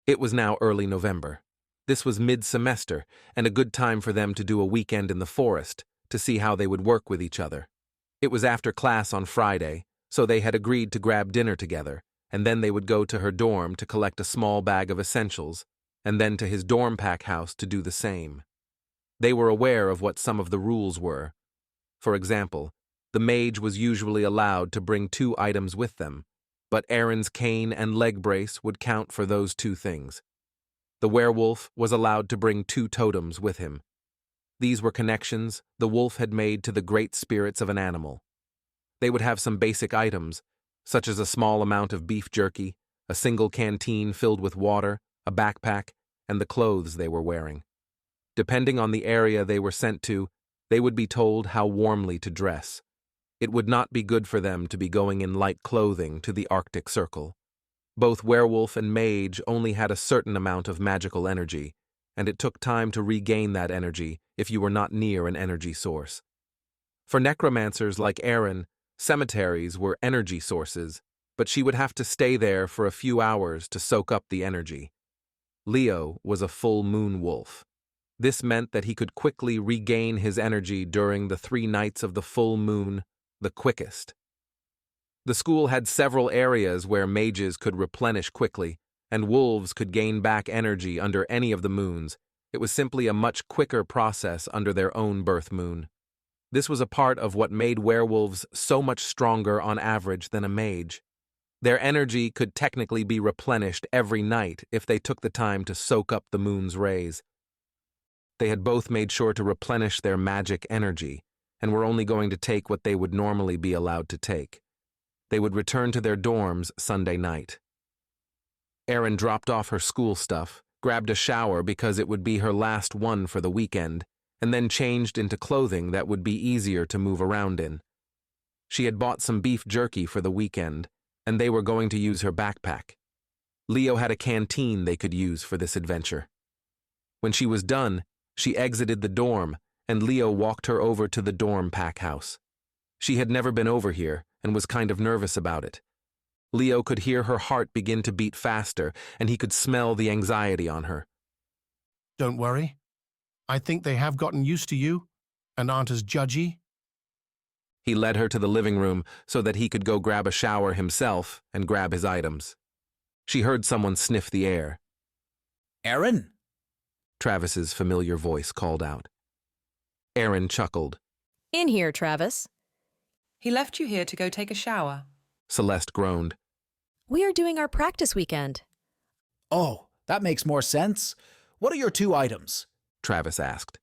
It was now early November. This was mid-semester, and a good time for them to do a weekend in the forest to see how they would work with each other. It was after class on Friday, so they had agreed to grab dinner together, and then they would go to her dorm to collect a small bag of essentials, and then to his dorm pack house to do the same. They were aware of what some of the rules were. For example, the mage was usually allowed to bring 2 items with them, but Erin's cane and leg brace would count for those 2 things. The werewolf was allowed to bring 2 totems with him. These were connections the wolf had made to the great spirits of an animal. They would have some basic items, such as a small amount of beef jerky, a single canteen filled with water, a backpack, and the clothes they were wearing. Depending on the area they were sent to, they would be told how warmly to dress. It would not be good for them to be going in light clothing to the Arctic Circle. Both werewolf and mage only had a certain amount of magical energy, and it took time to regain that energy if you were not near an energy source. For necromancers like Erin, cemeteries were energy sources, but she would have to stay there for a few hours to soak up the energy. Leo was a full moon wolf. This meant that he could quickly regain his energy during the 3 nights of the full moon, the quickest. The school had several areas where mages could replenish quickly, and wolves could gain back energy under any of the moons. It was simply a much quicker process under their own birth moon. This was a part of what made werewolves so much stronger on average than a mage. Their energy could technically be replenished every night if they took the time to soak up the moon's rays. They had both made sure to replenish their magic energy, and were only going to take what they would normally be allowed to take. They would return to their dorms Sunday night. Erin dropped off her school stuff, grabbed a shower because it would be her last one for the weekend, and then changed into clothing that would be easier to move around in. She had bought some beef jerky for the weekend, and they were going to use her backpack. Leo had a canteen they could use for this adventure. When she was done, she exited the dorm, and Leo walked her over to the dorm pack house. She had never been over here and was kind of nervous about it. Leo could hear her heart begin to beat faster, and he could smell the anxiety on her. Don't worry. I think they have gotten used to you and aren't as judgy. He led her to the living room so that he could go grab a shower himself and grab his items. She heard someone sniff the air. Erin? Travis's familiar voice called out. Erin chuckled. In here, Travis. He left you here to go take a shower. Celeste groaned. We are doing our practice weekend. Oh, that makes more sense. What are your 2 items? Travis asked.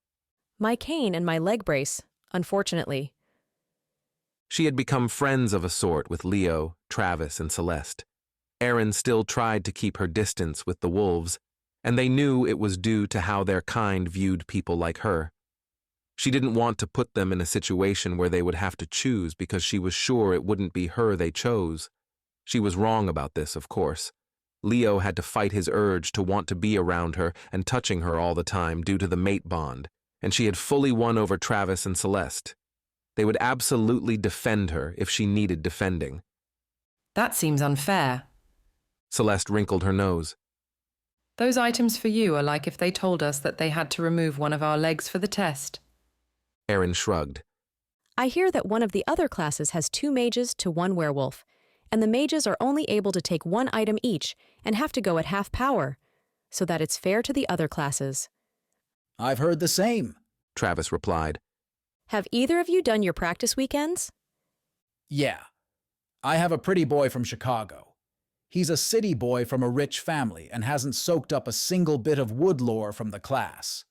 My cane and my leg brace, unfortunately. She had become friends of a sort with Leo, Travis, and Celeste. Erin still tried to keep her distance with the wolves, and they knew it was due to how their kind viewed people like her. She didn't want to put them in a situation where they would have to choose because she was sure it wouldn't be her they chose. She was wrong about this, of course. Leo had to fight his urge to want to be around her and touching her all the time due to the mate bond, and she had fully won over Travis and Celeste. They would absolutely defend her if she needed defending. That seems unfair. Celeste wrinkled her nose. Those items for you are like if they told us that they had to remove one of our legs for the test. Erin shrugged. I hear that one of the other classes has 2 mages to 1 werewolf, and the mages are only able to take 1 item each and have to go at half power, so that it's fair to the other classes. I've heard the same, Travis replied. Have either of you done your practice weekends? Yeah. I have a pretty boy from Chicago. He's a city boy from a rich family and hasn't soaked up a single bit of wood lore from the class.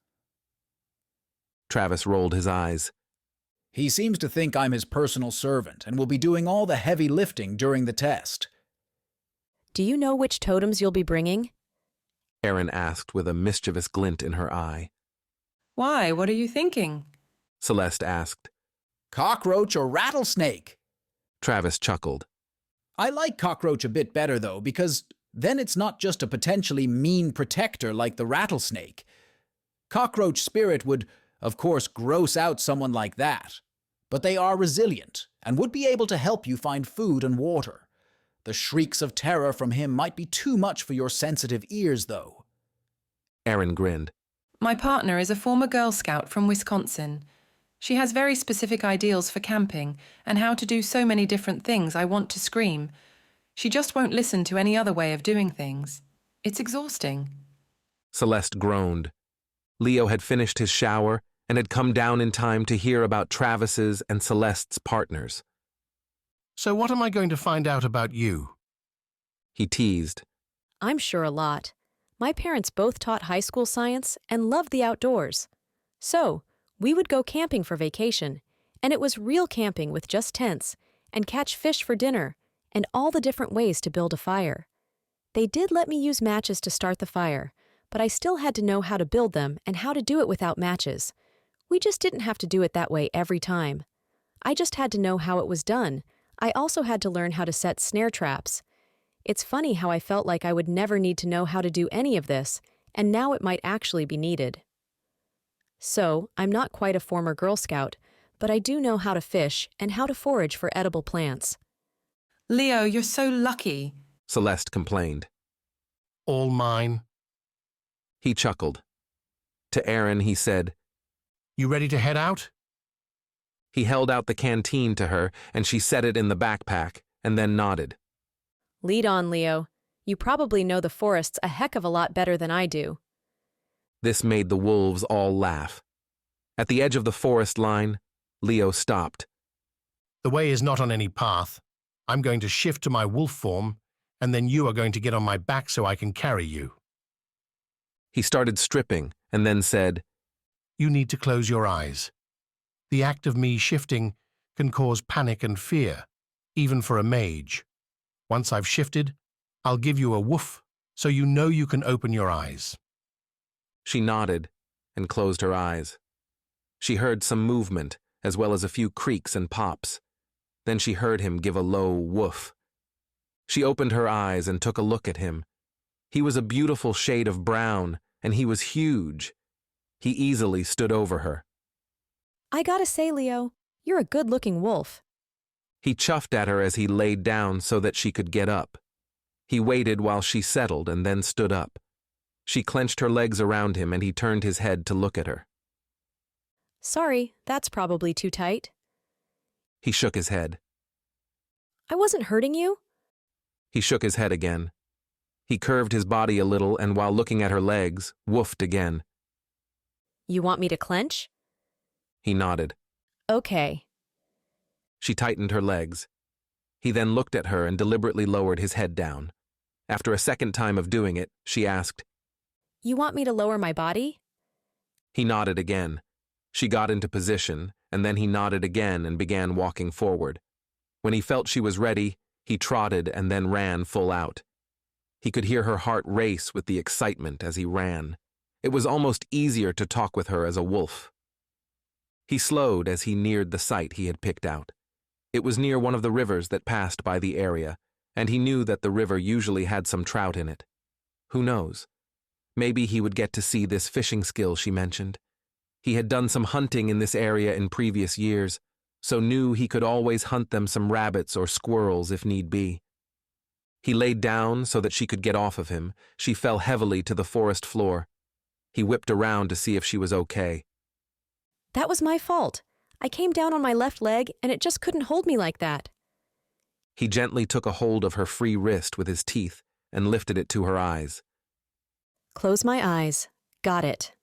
Travis rolled his eyes. He seems to think I'm his personal servant and will be doing all the heavy lifting during the test. Do you know which totems you'll be bringing? Erin asked with a mischievous glint in her eye. Why, what are you thinking? Celeste asked. Cockroach or rattlesnake? Travis chuckled. I like cockroach a bit better, though, because then it's not just a potentially mean protector like the rattlesnake. Cockroach spirit would, of course, gross out someone like that. But they are resilient and would be able to help you find food and water. The shrieks of terror from him might be too much for your sensitive ears, though. Erin grinned. My partner is a former Girl Scout from Wisconsin. She has very specific ideals for camping and how to do so many different things I want to scream. She just won't listen to any other way of doing things. It's exhausting. Celeste groaned. Leo had finished his shower and had come down in time to hear about Travis's and Celeste's partners. So what am I going to find out about you? He teased. I'm sure a lot. My parents both taught high school science and loved the outdoors. So, we would go camping for vacation, and it was real camping with just tents, and catch fish for dinner, and all the different ways to build a fire. They did let me use matches to start the fire, but I still had to know how to build them and how to do it without matches. We just didn't have to do it that way every time. I just had to know how it was done. I also had to learn how to set snare traps. It's funny how I felt like I would never need to know how to do any of this, and now it might actually be needed. So, I'm not quite a former Girl Scout, but I do know how to fish and how to forage for edible plants. Leo, you're so lucky. Celeste complained. All mine. He chuckled. To Erin, he said, You ready to head out? He held out the canteen to her, and she set it in the backpack, and then nodded. Lead on, Leo. You probably know the forests a heck of a lot better than I do. This made the wolves all laugh. At the edge of the forest line, Leo stopped. The way is not on any path. I'm going to shift to my wolf form, and then you are going to get on my back so I can carry you. He started stripping, and then said, You need to close your eyes. The act of me shifting can cause panic and fear, even for a mage. Once I've shifted, I'll give you a woof so you know you can open your eyes. She nodded and closed her eyes. She heard some movement, as well as a few creaks and pops. Then she heard him give a low woof. She opened her eyes and took a look at him. He was a beautiful shade of brown, and he was huge. He easily stood over her. I gotta say, Leo, you're a good-looking wolf. He chuffed at her as he laid down so that she could get up. He waited while she settled and then stood up. She clenched her legs around him and he turned his head to look at her. Sorry, that's probably too tight. He shook his head. I wasn't hurting you. He shook his head again. He curved his body a little and while looking at her legs, woofed again. You want me to clench? He nodded. Okay. She tightened her legs. He then looked at her and deliberately lowered his head down. After a second time of doing it, she asked, You want me to lower my body? He nodded again. She got into position, and then he nodded again and began walking forward. When he felt she was ready, he trotted and then ran full out. He could hear her heart race with the excitement as he ran. It was almost easier to talk with her as a wolf. He slowed as he neared the site he had picked out. It was near one of the rivers that passed by the area, and he knew that the river usually had some trout in it. Who knows? Maybe he would get to see this fishing skill she mentioned. He had done some hunting in this area in previous years, so knew he could always hunt them some rabbits or squirrels if need be. He laid down so that she could get off of him. She fell heavily to the forest floor. He whipped around to see if she was okay. That was my fault. I came down on my left leg and it just couldn't hold me like that. He gently took a hold of her free wrist with his teeth and lifted it to her eyes. Close my eyes. Got it.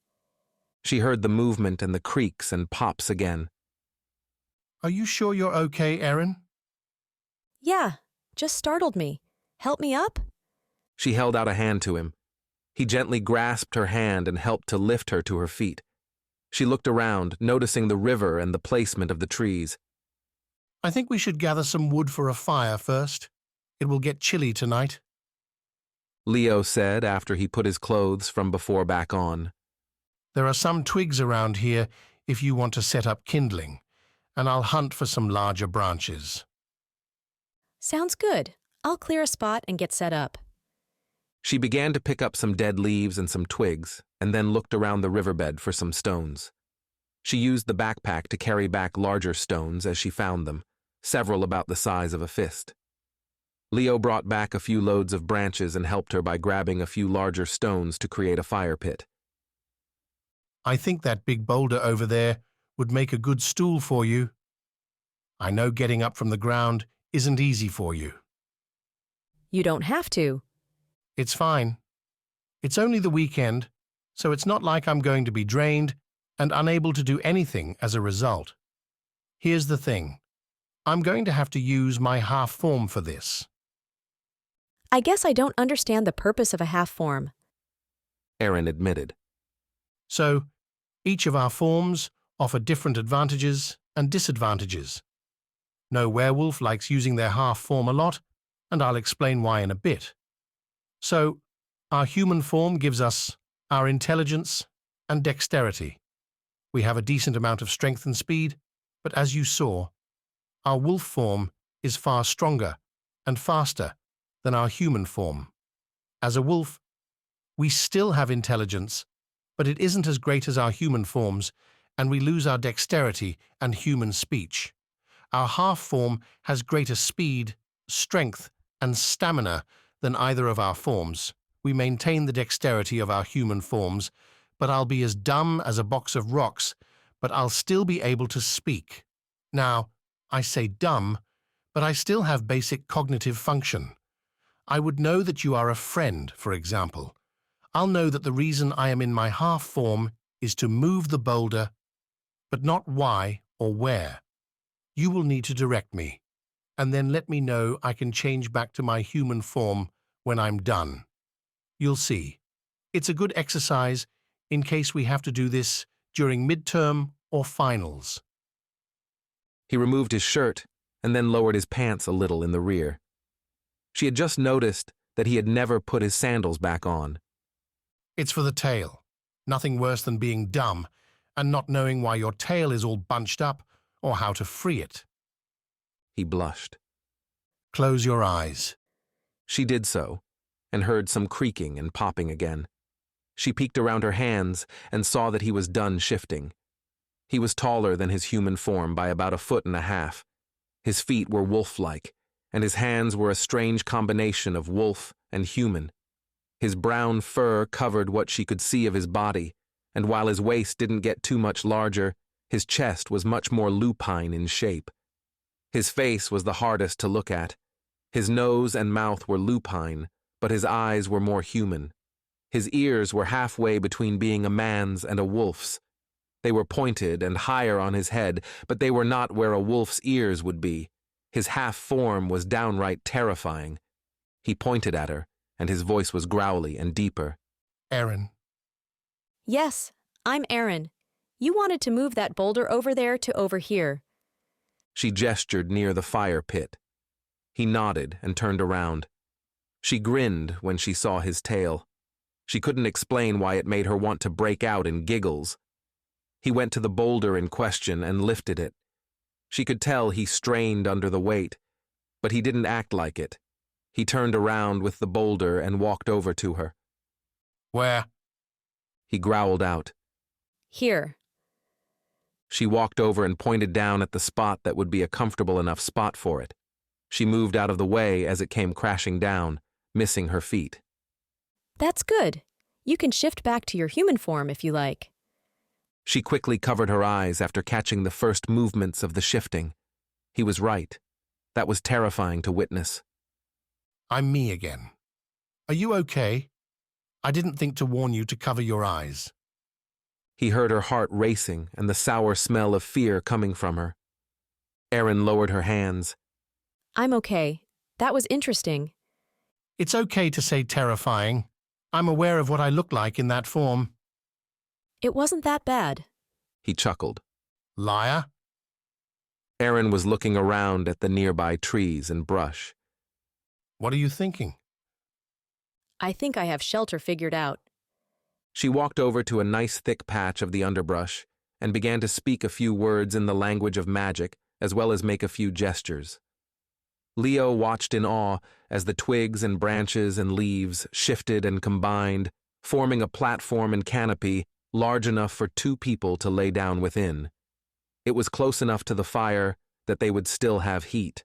She heard the movement and the creaks and pops again. Are you sure you're okay, Erin? Yeah, just startled me. Help me up? She held out a hand to him. He gently grasped her hand and helped to lift her to her feet. She looked around, noticing the river and the placement of the trees. I think we should gather some wood for a fire first. It will get chilly tonight. Leo said after he put his clothes from before back on. There are some twigs around here if you want to set up kindling, and I'll hunt for some larger branches. Sounds good. I'll clear a spot and get set up. She began to pick up some dead leaves and some twigs, and then looked around the riverbed for some stones. She used the backpack to carry back larger stones as she found them, several about the size of a fist. Leo brought back a few loads of branches and helped her by grabbing a few larger stones to create a fire pit. I think that big boulder over there would make a good stool for you. I know getting up from the ground isn't easy for you. You don't have to. It's fine. It's only the weekend, so it's not like I'm going to be drained and unable to do anything as a result. Here's the thing. I'm going to have to use my half form for this. I guess I don't understand the purpose of a half form. Erin admitted. So, each of our forms offer different advantages and disadvantages. No werewolf likes using their half form a lot, and I'll explain why in a bit. So, our human form gives us our intelligence and dexterity. We have a decent amount of strength and speed, but as you saw, our wolf form is far stronger and faster than our human form. As a wolf, we still have intelligence, but it isn't as great as our human forms, and we lose our dexterity and human speech. Our half form has greater speed, strength, and stamina than either of our forms. We maintain the dexterity of our human forms, but I'll be as dumb as a box of rocks, but I'll still be able to speak. Now, I say dumb, but I still have basic cognitive function. I would know that you are a friend, for example. I'll know that the reason I am in my half form is to move the boulder, but not why or where. You will need to direct me, and then let me know I can change back to my human form when I'm done. You'll see. It's a good exercise in case we have to do this during midterm or finals. He removed his shirt and then lowered his pants a little in the rear. She had just noticed that he had never put his sandals back on. It's for the tail. Nothing worse than being dumb and not knowing why your tail is all bunched up or how to free it. He blushed. Close your eyes. She did so, and heard some creaking and popping again. She peeked around her hands and saw that he was done shifting. He was taller than his human form by about 1.5 feet. His feet were wolf-like, and his hands were a strange combination of wolf and human. His brown fur covered what she could see of his body, and while his waist didn't get too much larger, his chest was much more lupine in shape. His face was the hardest to look at. His nose and mouth were lupine, but his eyes were more human. His ears were halfway between being a man's and a wolf's. They were pointed and higher on his head, but they were not where a wolf's ears would be. His half form was downright terrifying. He pointed at her, and his voice was growly and deeper. Erin. Yes, I'm Erin. You wanted to move that boulder over there to over here. She gestured near the fire pit. He nodded and turned around. She grinned when she saw his tail. She couldn't explain why it made her want to break out in giggles. He went to the boulder in question and lifted it. She could tell he strained under the weight, but he didn't act like it. He turned around with the boulder and walked over to her. Where? He growled out. Here. She walked over and pointed down at the spot that would be a comfortable enough spot for it. She moved out of the way as it came crashing down, missing her feet. That's good. You can shift back to your human form if you like. She quickly covered her eyes after catching the first movements of the shifting. He was right. That was terrifying to witness. I'm me again. Are you okay? I didn't think to warn you to cover your eyes. He heard her heart racing and the sour smell of fear coming from her. Erin lowered her hands. I'm okay. That was interesting. It's okay to say terrifying. I'm aware of what I look like in that form. It wasn't that bad. He chuckled. Liar. Erin was looking around at the nearby trees and brush. What are you thinking? I think I have shelter figured out. She walked over to a nice thick patch of the underbrush and began to speak a few words in the language of magic, as well as make a few gestures. Leo watched in awe as the twigs and branches and leaves shifted and combined, forming a platform and canopy large enough for 2 people to lay down within. It was close enough to the fire that they would still have heat.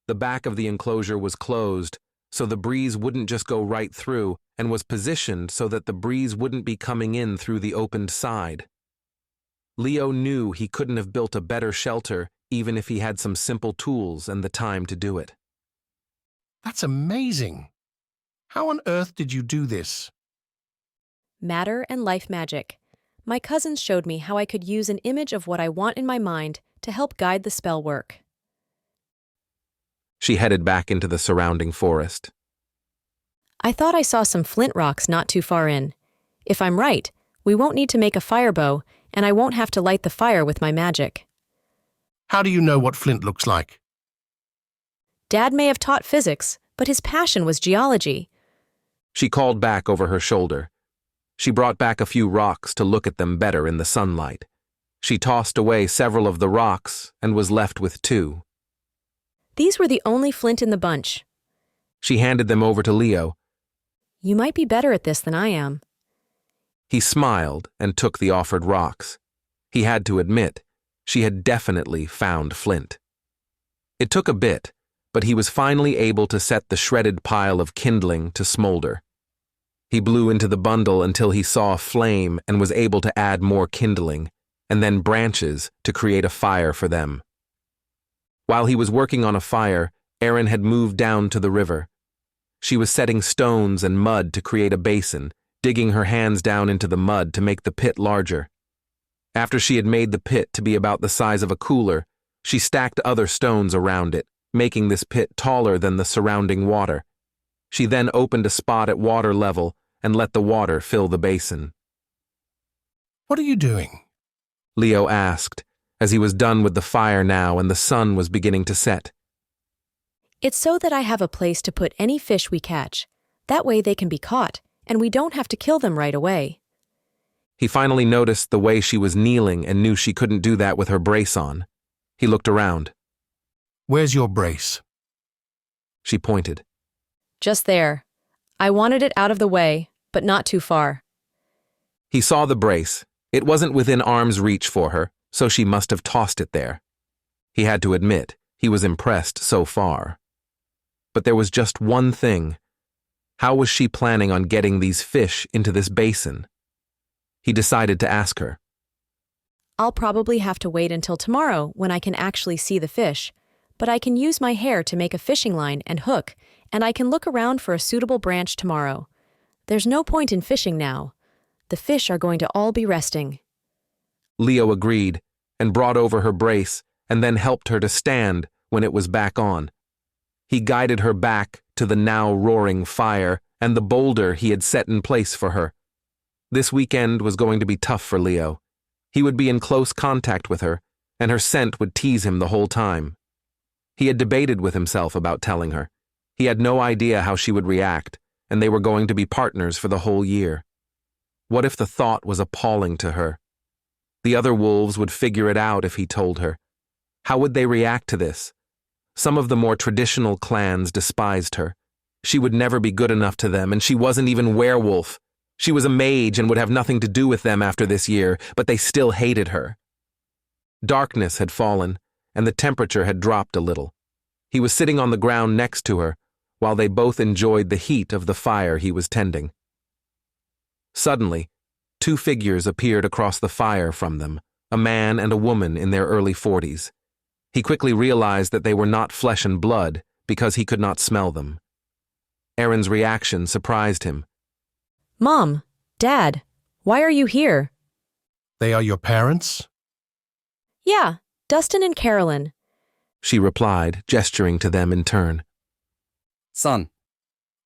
The back of the enclosure was closed, so the breeze wouldn't just go right through, and was positioned so that the breeze wouldn't be coming in through the opened side. Leo knew he couldn't have built a better shelter even if he had some simple tools and the time to do it. That's amazing. How on earth did you do this? Matter and life magic. My cousins showed me how I could use an image of what I want in my mind to help guide the spell work. She headed back into the surrounding forest. I thought I saw some flint rocks not too far in. If I'm right, we won't need to make a fire bow, and I won't have to light the fire with my magic. How do you know what flint looks like? Dad may have taught physics, but his passion was geology. She called back over her shoulder. She brought back a few rocks to look at them better in the sunlight. She tossed away several of the rocks and was left with 2. These were the only flint in the bunch. She handed them over to Leo. You might be better at this than I am. He smiled and took the offered rocks. He had to admit, she had definitely found flint. It took a bit, but he was finally able to set the shredded pile of kindling to smolder. He blew into the bundle until he saw a flame and was able to add more kindling, and then branches to create a fire for them. While he was working on a fire, Erin had moved down to the river. She was setting stones and mud to create a basin, digging her hands down into the mud to make the pit larger. After she had made the pit to be about the size of a cooler, she stacked other stones around it, making this pit taller than the surrounding water. She then opened a spot at water level and let the water fill the basin. What are you doing? Leo asked, as he was done with the fire now and the sun was beginning to set. It's so that I have a place to put any fish we catch. That way they can be caught, and we don't have to kill them right away. He finally noticed the way she was kneeling and knew she couldn't do that with her brace on. He looked around. Where's your brace? She pointed. Just there. I wanted it out of the way, but not too far. He saw the brace. It wasn't within arm's reach for her, so she must have tossed it there. He had to admit, he was impressed so far. But there was just one thing. How was she planning on getting these fish into this basin? He decided to ask her. I'll probably have to wait until tomorrow when I can actually see the fish, but I can use my hair to make a fishing line and hook, and I can look around for a suitable branch tomorrow. There's no point in fishing now. The fish are going to all be resting. Leo agreed and brought over her brace and then helped her to stand when it was back on. He guided her back to the now roaring fire and the boulder he had set in place for her. This weekend was going to be tough for Leo. He would be in close contact with her, and her scent would tease him the whole time. He had debated with himself about telling her. He had no idea how she would react, and they were going to be partners for the whole year. What if the thought was appalling to her? The other wolves would figure it out if he told her. How would they react to this? Some of the more traditional clans despised her. She would never be good enough to them, and she wasn't even werewolf. She was a mage and would have nothing to do with them after this year, but they still hated her. Darkness had fallen, and the temperature had dropped a little. He was sitting on the ground next to her, while they both enjoyed the heat of the fire he was tending. Suddenly, 2 figures appeared across the fire from them, a man and a woman in their early 40s. He quickly realized that they were not flesh and blood because he could not smell them. Erin's reaction surprised him. Mom, Dad, why are you here? They are your parents? Yeah, Dustin and Carolyn. She replied, gesturing to them in turn. Son,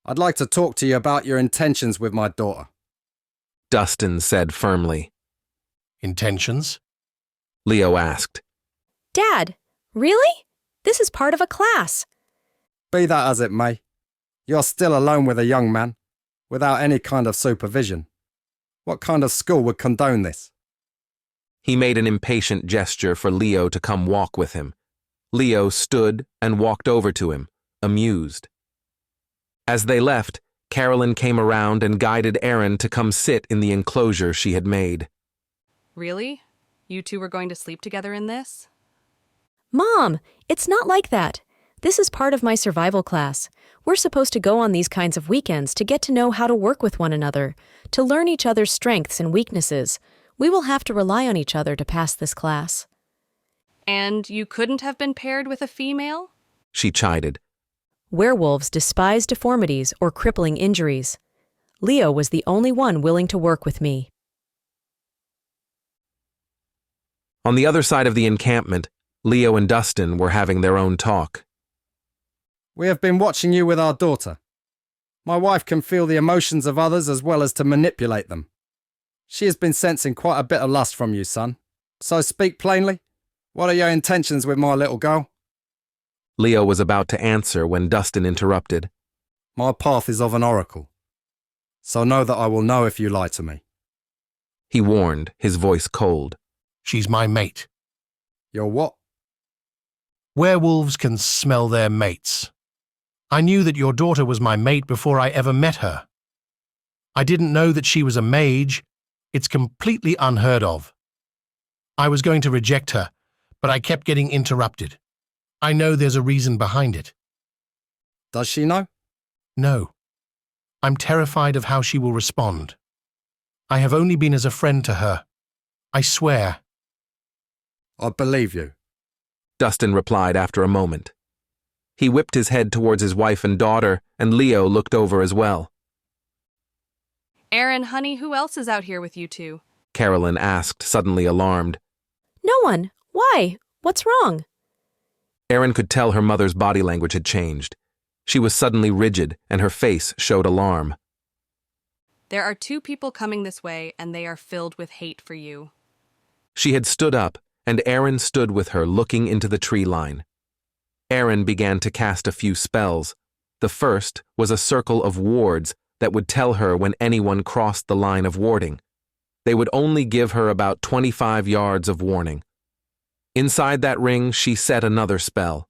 I'd like to talk to you about your intentions with my daughter. Dustin said firmly. Intentions? Leo asked. Dad, really? This is part of a class. Be that as it may, you're still alone with a young man, without any kind of supervision. What kind of school would condone this? He made an impatient gesture for Leo to come walk with him. Leo stood and walked over to him, amused. As they left, Carolyn came around and guided Erin to come sit in the enclosure she had made. Really? You two were going to sleep together in this? Mom, it's not like that. This is part of my survival class. We're supposed to go on these kinds of weekends to get to know how to work with one another, to learn each other's strengths and weaknesses. We will have to rely on each other to pass this class. And you couldn't have been paired with a female? She chided. Werewolves despise deformities or crippling injuries. Leo was the only one willing to work with me. On the other side of the encampment, Leo and Dustin were having their own talk. We have been watching you with our daughter. My wife can feel the emotions of others as well as to manipulate them. She has been sensing quite a bit of lust from you, son. So speak plainly. What are your intentions with my little girl? Leo was about to answer when Dustin interrupted. My path is of an oracle. So know that I will know if you lie to me. He warned, his voice cold. She's my mate. You're what? Werewolves can smell their mates. I knew that your daughter was my mate before I ever met her. I didn't know that she was a mage. It's completely unheard of. I was going to reject her, but I kept getting interrupted. I know there's a reason behind it. Does she know? No. I'm terrified of how she will respond. I have only been as a friend to her. I swear. I believe you. Dustin replied after a moment. He whipped his head towards his wife and daughter, and Leo looked over as well. Erin, honey, who else is out here with you two? Carolyn asked, suddenly alarmed. No one. Why? What's wrong? Erin could tell her mother's body language had changed. She was suddenly rigid, and her face showed alarm. There are 2 people coming this way, and they are filled with hate for you. She had stood up, and Erin stood with her looking into the tree line. Erin began to cast a few spells. The first was a circle of wards that would tell her when anyone crossed the line of warding. They would only give her about 25 yards of warning. Inside that ring, she set another spell.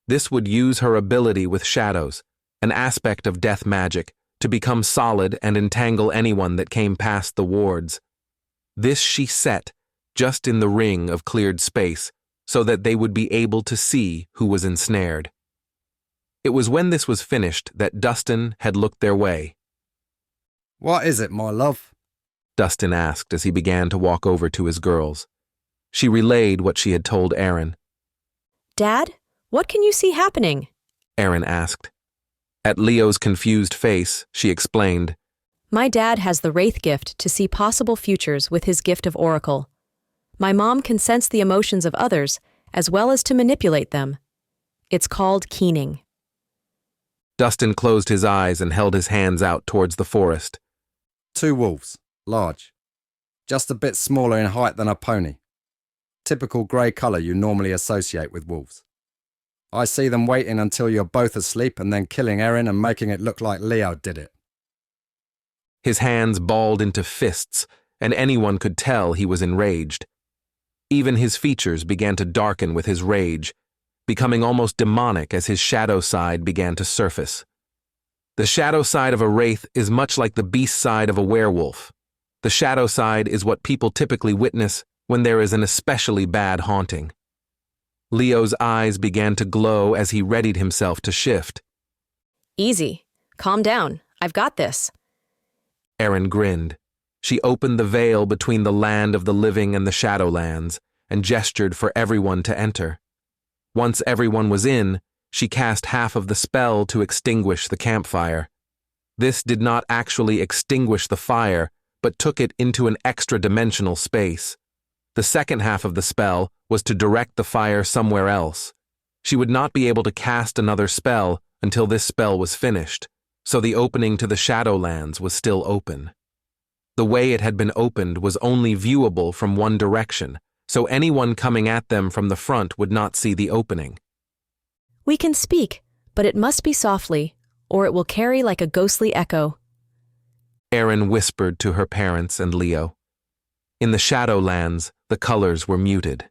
This would use her ability with shadows, an aspect of death magic, to become solid and entangle anyone that came past the wards. This she set just in the ring of cleared space, so that they would be able to see who was ensnared. It was when this was finished that Dustin had looked their way. What is it, my love? Dustin asked as he began to walk over to his girls. She relayed what she had told Erin. Dad, what can you see happening? Erin asked. At Leo's confused face, she explained. My dad has the Wraith gift to see possible futures with his gift of Oracle. My mom can sense the emotions of others, as well as to manipulate them. It's called keening. Dustin closed his eyes and held his hands out towards the forest. 2 wolves, large. Just a bit smaller in height than a pony. Typical grey colour you normally associate with wolves. I see them waiting until you're both asleep and then killing Erin and making it look like Leo did it. His hands balled into fists, and anyone could tell he was enraged. Even his features began to darken with his rage, becoming almost demonic as his shadow side began to surface. The shadow side of a wraith is much like the beast side of a werewolf. The shadow side is what people typically witness when there is an especially bad haunting. Leo's eyes began to glow as he readied himself to shift. Easy. Calm down. I've got this. Erin grinned. She opened the veil between the land of the living and the Shadowlands and gestured for everyone to enter. Once everyone was in, she cast half of the spell to extinguish the campfire. This did not actually extinguish the fire, but took it into an extra-dimensional space. The second half of the spell was to direct the fire somewhere else. She would not be able to cast another spell until this spell was finished, so the opening to the Shadowlands was still open. The way it had been opened was only viewable from one direction, so anyone coming at them from the front would not see the opening. We can speak, but it must be softly, or it will carry like a ghostly echo. Erin whispered to her parents and Leo. In the Shadowlands, the colors were muted.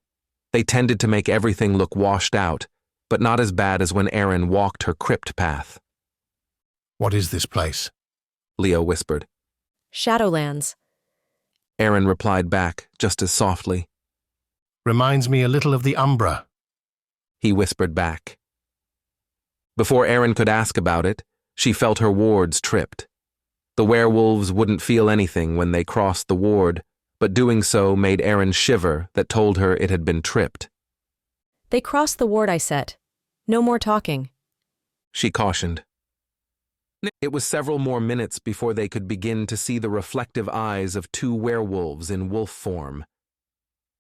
They tended to make everything look washed out, but not as bad as when Erin walked her crypt path. What is this place? Leo whispered. Shadowlands. Erin replied back, just as softly. Reminds me a little of the Umbra. He whispered back. Before Erin could ask about it, she felt her wards tripped. The werewolves wouldn't feel anything when they crossed the ward, but doing so made Erin shiver that told her it had been tripped. They crossed the ward I set. No more talking. She cautioned. It was several more minutes before they could begin to see the reflective eyes of two werewolves in wolf form.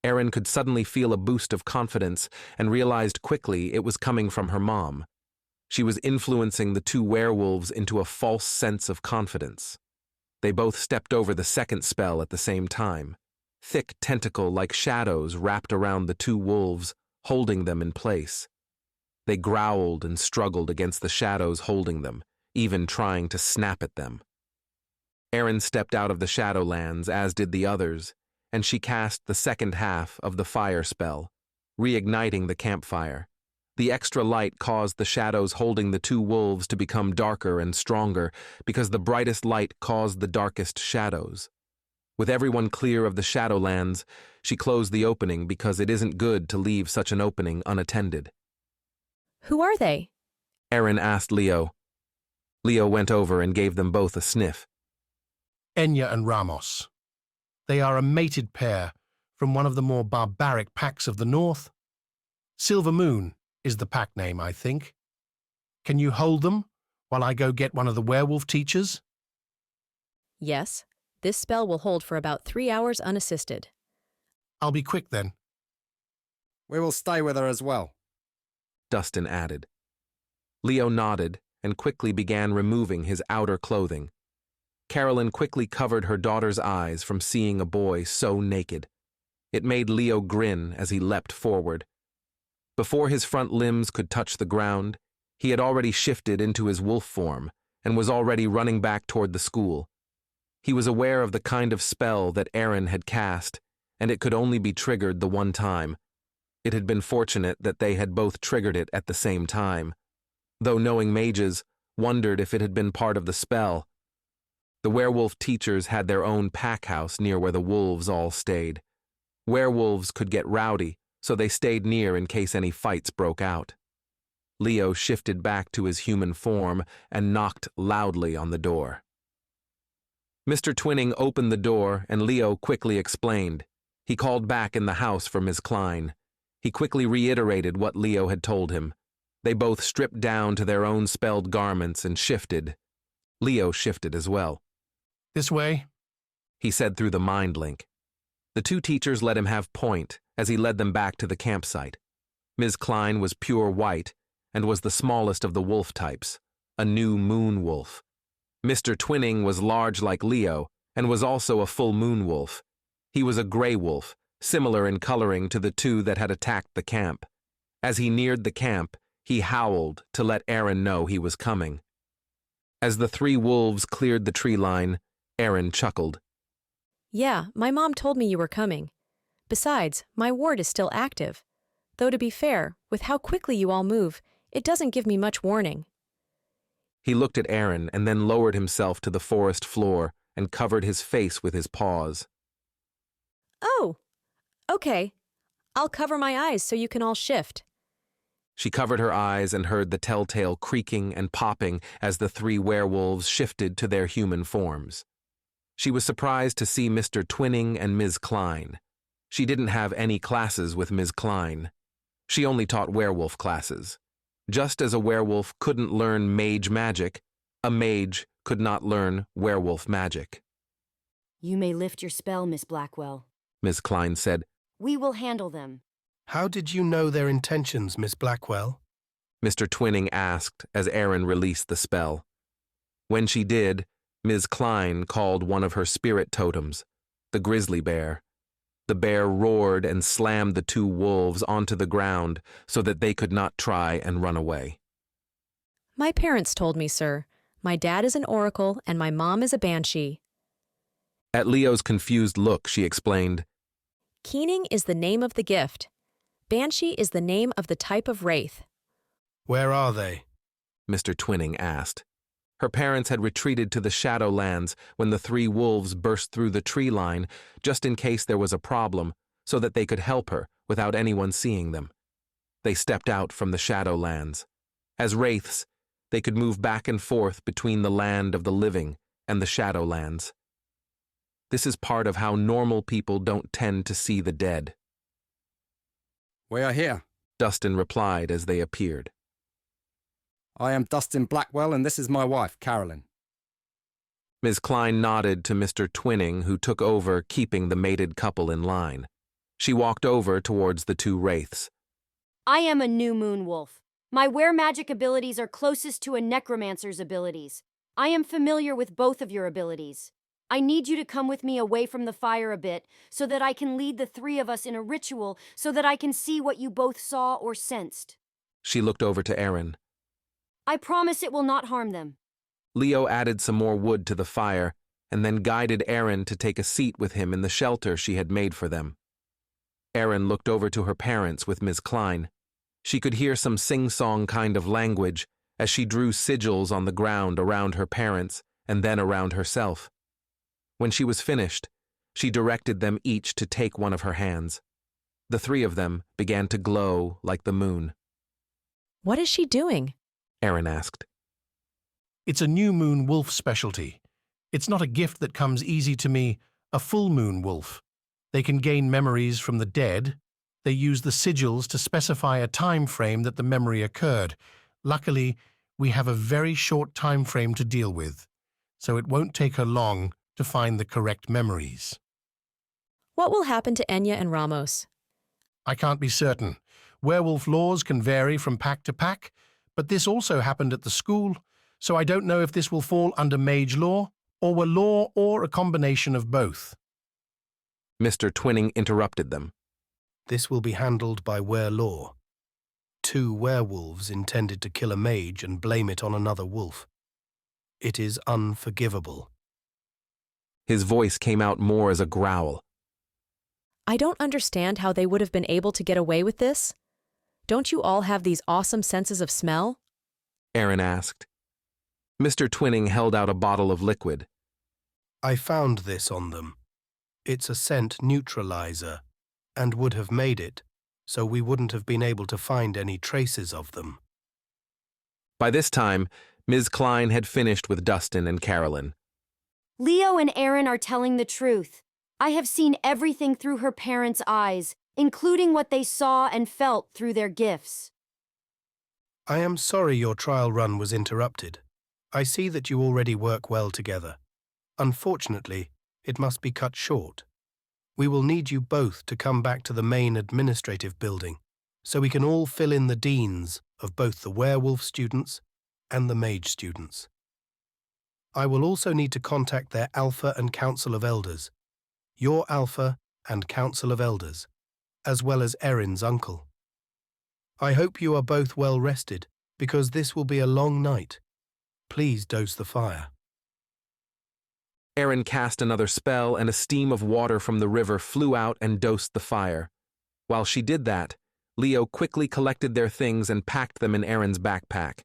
Erin could suddenly feel a boost of confidence and realized quickly it was coming from her mom. She was influencing the two werewolves into a false sense of confidence. They both stepped over the second spell at the same time. Thick tentacle-like shadows wrapped around the two wolves, holding them in place. They growled and struggled against the shadows holding them, even trying to snap at them. Erin stepped out of the Shadowlands, as did the others, and she cast the second half of the fire spell, reigniting the campfire. The extra light caused the shadows holding the two wolves to become darker and stronger, because the brightest light caused the darkest shadows. With everyone clear of the Shadowlands, she closed the opening because it isn't good to leave such an opening unattended. Who are they? Erin asked Leo. Leo went over and gave them both a sniff. Enya and Ramos. They are a mated pair from one of the more barbaric packs of the north. Silver Moon is the pack name, I think. Can you hold them while I go get one of the werewolf teachers? Yes. This spell will hold for about 3 hours unassisted. I'll be quick then. We will stay with her as well, Dustin added. Leo nodded and quickly began removing his outer clothing. Carolyn quickly covered her daughter's eyes from seeing a boy so naked. It made Leo grin as he leapt forward. Before his front limbs could touch the ground, he had already shifted into his wolf form and was already running back toward the school. He was aware of the kind of spell that Erin had cast, and it could only be triggered the one time. It had been fortunate that they had both triggered it at the same time, though knowing mages, wondered if it had been part of the spell. The werewolf teachers had their own pack house near where the wolves all stayed. Werewolves could get rowdy, so they stayed near in case any fights broke out. Leo shifted back to his human form and knocked loudly on the door. Mr. Twinning opened the door and Leo quickly explained. He called back in the house for Ms. Klein. He quickly reiterated what Leo had told him. They both stripped down to their own spelled garments and shifted. Leo shifted as well. This way? He said through the mind link. The two teachers let him have point as he led them back to the campsite. Ms. Klein was pure white and was the smallest of the wolf types, a new moon wolf. Mr. Twinning was large like Leo and was also a full moon wolf. He was a gray wolf, similar in coloring to the two that had attacked the camp. As he neared the camp, he howled to let Erin know he was coming. As the three wolves cleared the tree line, Erin chuckled. Yeah, my mom told me you were coming. Besides, my ward is still active. Though to be fair, with how quickly you all move, it doesn't give me much warning. He looked at Erin and then lowered himself to the forest floor and covered his face with his paws. Oh, okay. I'll cover my eyes so you can all shift. She covered her eyes and heard the telltale creaking and popping as the three werewolves shifted to their human forms. She was surprised to see Mr. Twinning and Ms. Klein. She didn't have any classes with Ms. Klein. She only taught werewolf classes. Just as a werewolf couldn't learn mage magic, a mage could not learn werewolf magic. You may lift your spell, Miss Blackwell. Ms. Klein said. We will handle them. How did you know their intentions, Miss Blackwell? Mr. Twinning asked as Erin released the spell. When she did, Ms. Klein called one of her spirit totems, the grizzly bear. The bear roared and slammed the two wolves onto the ground so that they could not try and run away. My parents told me, sir. My dad is an oracle and my mom is a banshee. At Leo's confused look, she explained, Keening is the name of the gift. Banshee is the name of the type of wraith. Where are they? Mr. Twinning asked. Her parents had retreated to the Shadowlands when the three wolves burst through the tree line, just in case there was a problem, so that they could help her without anyone seeing them. They stepped out from the Shadowlands. As wraiths, they could move back and forth between the land of the living and the Shadowlands. This is part of how normal people don't tend to see the dead. We are here. Dustin replied as they appeared. I am Dustin Blackwell, and this is my wife, Carolyn. Ms. Klein nodded to Mr. Twinning, who took over, keeping the mated couple in line. She walked over towards the two wraiths. I am a new moon wolf. My were-magic abilities are closest to a necromancer's abilities. I am familiar with both of your abilities. I need you to come with me away from the fire a bit so that I can lead the three of us in a ritual so that I can see what you both saw or sensed. She looked over to Erin. I promise it will not harm them. Leo added some more wood to the fire and then guided Erin to take a seat with him in the shelter she had made for them. Erin looked over to her parents with Ms. Klein. She could hear some sing-song kind of language as she drew sigils on the ground around her parents and then around herself. When she was finished, she directed them each to take one of her hands. The three of them began to glow like the moon. What is she doing? Erin asked. It's a new moon wolf specialty. It's not a gift that comes easy to me, a full moon wolf. They can gain memories from the dead. They use the sigils to specify a time frame that the memory occurred. Luckily, we have a very short time frame to deal with, so it won't take her long to find the correct memories. What will happen to Enya and Ramos? I can't be certain. Werewolf laws can vary from pack to pack, but this also happened at the school, so I don't know if this will fall under mage law, or were law, or a combination of both. Mr. Twinning interrupted them. This will be handled by were-law. 2 werewolves intended to kill a mage and blame it on another wolf. It is unforgivable. His voice came out more as a growl. I don't understand how they would have been able to get away with this. Don't you all have these awesome senses of smell? Erin asked. Mr. Twinning held out a bottle of liquid. I found this on them. It's a scent neutralizer, and would have made it, so we wouldn't have been able to find any traces of them. By this time, Ms. Klein had finished with Dustin and Carolyn. Leo and Erin are telling the truth. I have seen everything through her parents' eyes, including what they saw and felt through their gifts. I am sorry your trial run was interrupted. I see that you already work well together. Unfortunately, it must be cut short. We will need you both to come back to the main administrative building, so we can all fill in the deans of both the werewolf students and the mage students. I will also need to contact their Alpha and Council of Elders, your Alpha and Council of Elders, as well as Erin's uncle. I hope you are both well rested, because this will be a long night. Please dose the fire. Erin cast another spell, and a steam of water from the river flew out and dosed the fire. While she did that, Leo quickly collected their things and packed them in Erin's backpack.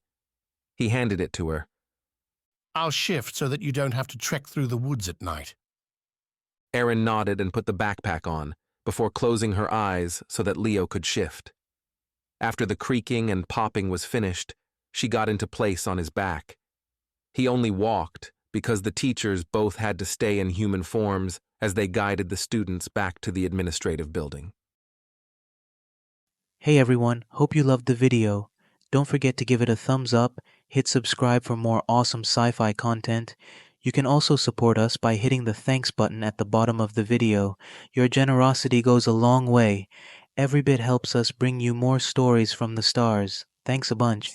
He handed it to her. I'll shift so that you don't have to trek through the woods at night. Erin nodded and put the backpack on, before closing her eyes so that Leo could shift. After the creaking and popping was finished, she got into place on his back. He only walked, because the teachers both had to stay in human forms as they guided the students back to the administrative building. Hey everyone, hope you loved the video. Don't forget to give it a thumbs up, hit subscribe for more awesome sci-fi content. You can also support us by hitting the thanks button at the bottom of the video. Your generosity goes a long way. Every bit helps us bring you more stories from the stars. Thanks a bunch.